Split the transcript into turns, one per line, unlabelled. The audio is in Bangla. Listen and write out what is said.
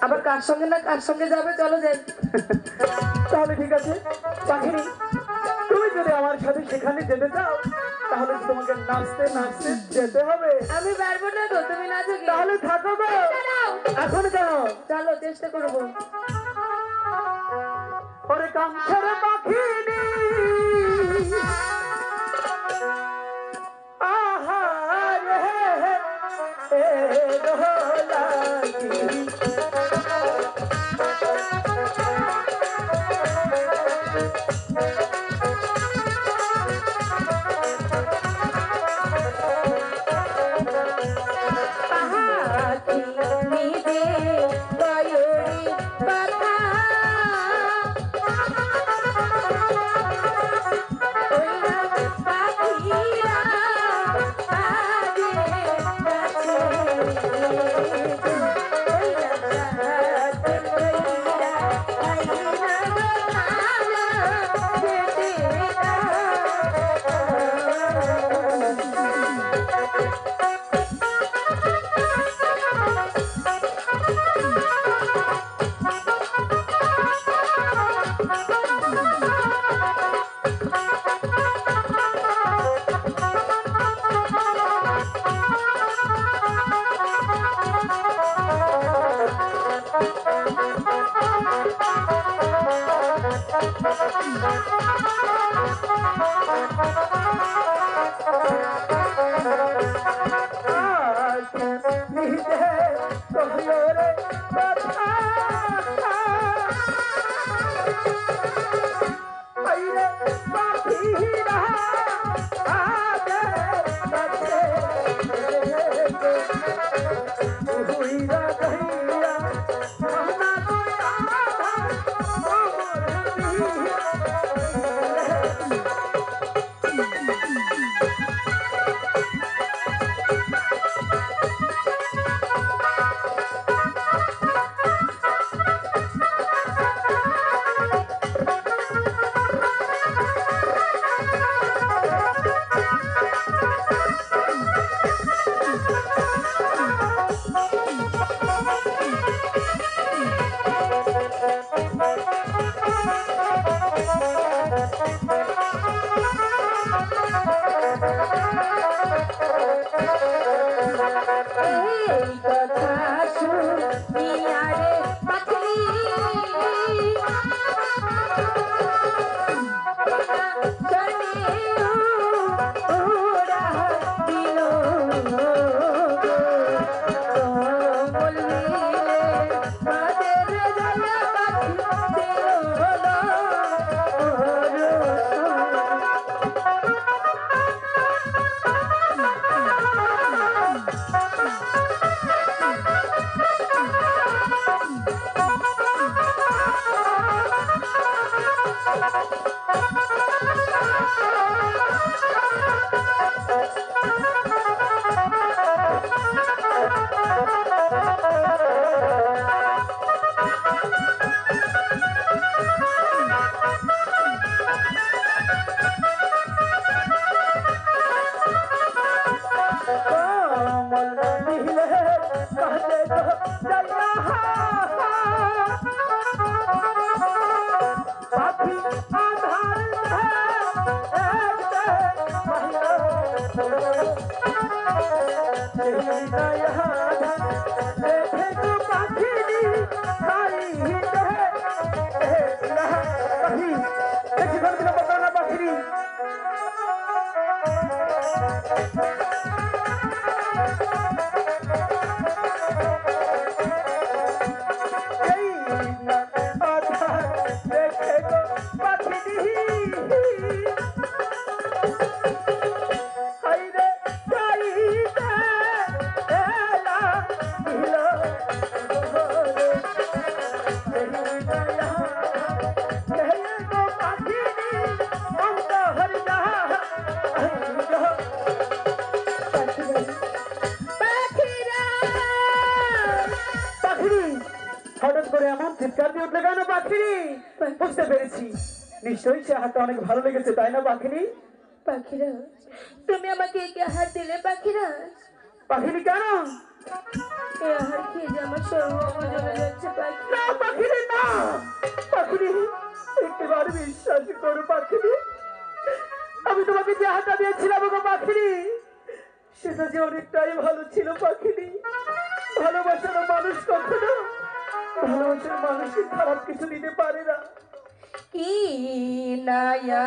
আবার কার সঙ্গে না কার সঙ্গে যাবে, চলো যাই।
তাহলে ঠিক আছে পাখিনি, তুমি যদি আমার সাথে সেখানে যেতে চাও তাহলে তোমাকে নাচতে নাচতে যেতে হবে।
আমি পারবো না গো, তুমি নাচো কি?
তাহলে থাকো গো, এখন কেন?
চলো চেষ্টা করবো।
ওরে কাঞ্চন পাখিনি আহা রে এ দোলাকি হঠাৎ করে এমন চিৎকার দিয়ে উঠলে কেন পাখিনি? বুঝতে পেরেছি, নিশ্চয়ই সে হাতটা অনেক ভালো লেগেছে, তাই না পাখিনি?
পাখিরা, তুমি আমাকে একে আহার দিলে পাখিরা?
পাখিনি কেন?
এই আহার খেয়ে যে আমার সর্বঙ্গ জ্বলে যাচ্ছে
বিবাহটা দিয়েছিলাম গো পাখিনি, সেটা যে অনেকটাই ভালো ছিল পাখিনি। ভালোবাসার মানুষ কখনো ভালোবাসার মানুষকে খারাপ কিছু দিতে পারে না।
কি নায়া